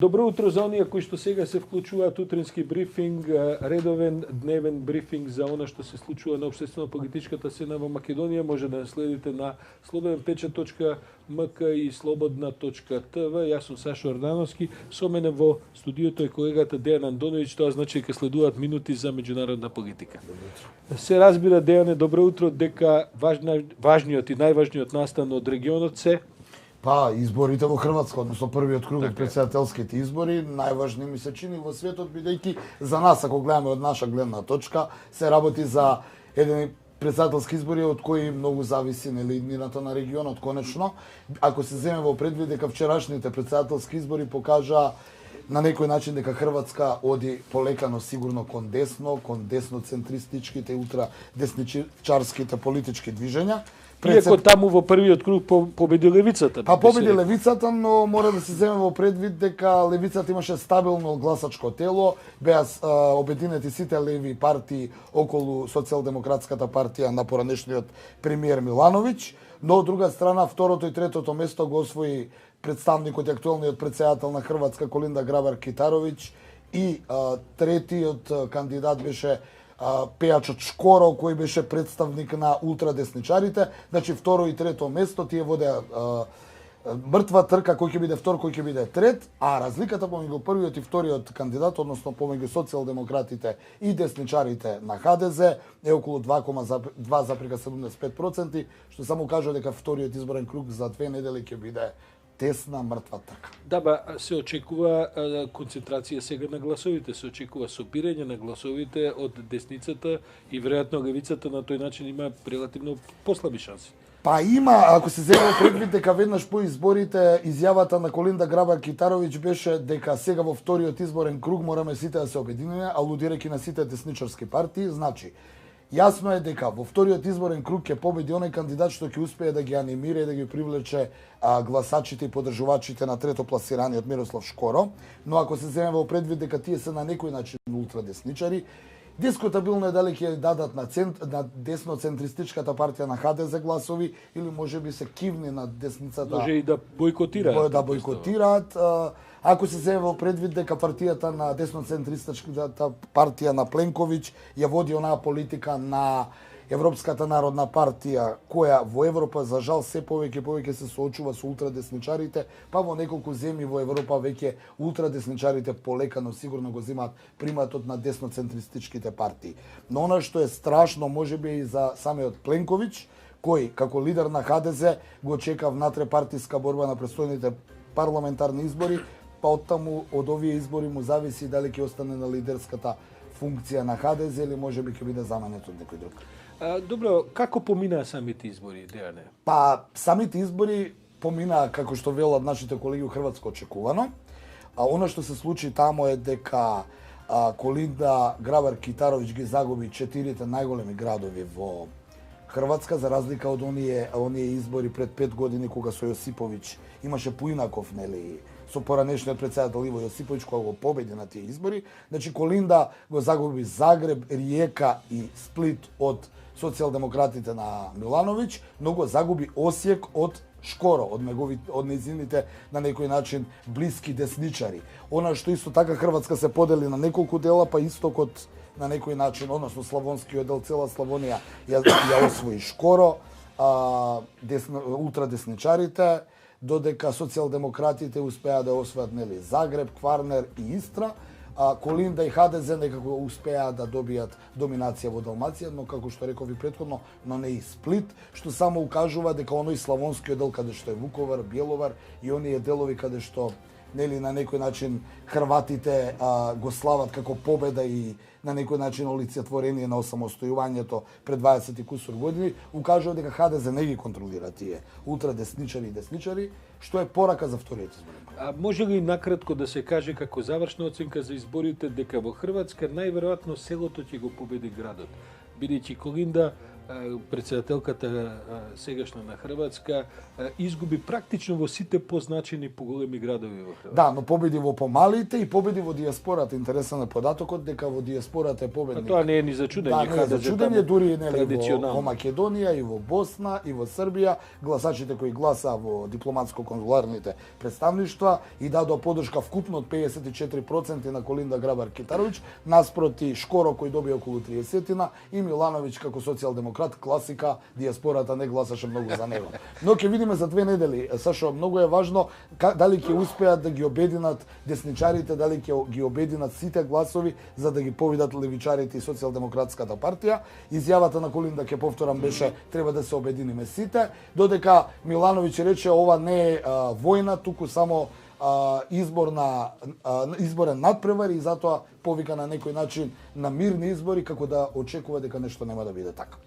Добро утро за оние кои што сега се вклучуваат утрински брифинг, редовен дневен брифинг за она што се случува на општествено-политичката сцена во Македонија. Може да наследите на slobodnpečat.mk и slobodna.tv. Јас сум Сашо Ордановски, со мене во студиото е колегата Дејан Андоновиќ, тоа значи дека следуваат минути за меѓународна политика. Се разбира, Дејане, добро утро, дека важниот и најважниот настан од регионот се изборите во Хрватска, односно првиот круг од претседателските избори, најважни ми се чини во светот, бидејќи за нас, ако гледаме од наша гледна точка, се работи за еден претседателски избори од кои многу зависи иднината на регионот конечно. Ако се земе во предвид дека вчерашните претседателски избори покажа на некој начин дека Хрватска оди полекано сигурно кон десно-центристичките и ултрадесничарските политички движења. Иако таму во првиот круг победи левицата. Победи левицата, но мора да се земе во предвид дека левицата имаше стабилно гласачко тело, беа обединети сите леви партии околу социјалдемократската партија на поранешниот премиер Милановиќ, но од друга страна второто и третото место го освои представникот и актуелниот претседател на Хрватска Колинда Грабар-Китаровиќ и третиот кандидат беше пејачот Шкоро, кој беше представник на ултрадесничарите. Значи второ и трето место тие водеа мртва трка кој ќе биде втор, кој ќе биде трет, а разликата помеѓу првиот и вториот кандидат, односно помеѓу социјалдемократите и десничарите на ХДЗ е околу 2,75%, што само кажува дека вториот изборен круг за 2 недели ќе биде тесна мртва трка. Да, се очекува концентрација сега на гласовите, се очекува собирање на гласовите од десницата и веројатно левицата на тој начин има релативно послаби шанси. Има, ако се земе предвид дека веднаш по изборите изјавата на Колинда Грабар-Китаровиќ беше дека сега во вториот изборен круг мораме сите да се обединиме, алудирајќи на сите десничарски партии, значи јасно е дека во вториот изборен круг ќе победи оној кандидат што ќе успее да ги анимира и да ги привлече гласачите и поддржувачите на трето пласираниот Мирослав Шкоро, но ако се земе во предвид дека тие се на некој начин ултрадесничари, дискутабилно е дали ќе дадат на десно-центристичката партија на ХДЗ гласови или можеби се кивни на десницата. Може и да бойкотираат. Да бойкотираат. Ако се земе во предвид дека партијата на десно-центристичката партија на Пленковиќ ја води онаа политика на Европската народна партија, која во Европа за жал се повеќе се соочува со ултрадесничарите, па во неколку земји во Европа веќе ултрадесничарите полека, сигурно го земаат приматот на десно-центристичките партии. Но она што е страшно можеби и за самиот Пленковиќ, кој како лидер на ХДЗ го чека внатрепартиска борба на престојните парламентарни избори, па оттаму од овие избори му зависи дали ќе остане на лидерската функција на ХДЗ или можеби ќе биде заменет од некој друг. Добро, како поминаа самите избори, Дејане? Самите избори поминаа, како што велат нашите колеги у Хрватска, очекувано. Оно што се случи тамо е дека Колинда Грабар-Китаровиќ ги загуби 4 најголеми градови во Хрватска, за разлика од оние избори пред 5 години, кога со Јосиповиќ имаше поинаков, со поранешниот претседател Иво Јосиповиќ, кога го победи на тие избори. Значи, Колинда го загуби Загреб, Риека и Сплит од социјалдемократите на Милановиќ, но го загуби Осијек од Шкоро, од незините на некој начин блиски десничари. Она што исто така Хрватска се подели на неколку дела, па истокот на некој начин, односно славонскиот дел, цела Славонија ја освои Шкоро, ултрадесничарите, додека социјалдемократите успеа да освојат Загреб, Кварнер и Истра, Колинда и ХДЗ некако успеа да добијат доминација во Далмација, но како што реков и претходно, но не и Сплит, што само укажува дека оној славонскиот дел каде што е Вуковар, Бјеловар и оние делови каде што на некој начин хрватите го слават како победа и на некој начин олицетворение на осамостојувањето пред 20 и кусур години, укажува дека ХДЗ не ги контролира тие ултрадесничари и десничари, што е порака за вториот изборен круг. Може ли накратко да се каже како завршна оценка за изборите дека во Хрватска најверојатно селото ќе го победи градот, бидејќи Колинда председателката сегашна на Хрватска изгуби практично во сите позначени поголеми градови во Хрватска. Да, но победи во помалите и победи во диаспората. Интересен е податокот дека во диаспората е победник. Тоа не е ни за чудење. Да, не е за чудење, дури нели во во Македонија и во Босна и во Србија, гласачите кои гласа во дипломатско-конзуларните представништва и дадоа подршка вкупно од 54% на Колинда Грабар-Китаровиќ, наспроти Шкоро кој добија околу 30 и Милановиќ како социјалдемократ, класика, диаспората не гласаше многу за него. Но ќе видиме за 2 недели. Сашо, многу е важно дали ќе успеат да ги обединат десничарите, дали ќе ги обединат сите гласови за да ги победат левичарите и социјалдемократската партија. Изјавата на Колинда, ќе повторам, беше треба да се обединиме сите, додека Милановиќ рече ова не е војна, туку само изборен надпревар и затоа повика на некој начин на мирни избори, како да очекува дека нешто нема да биде така.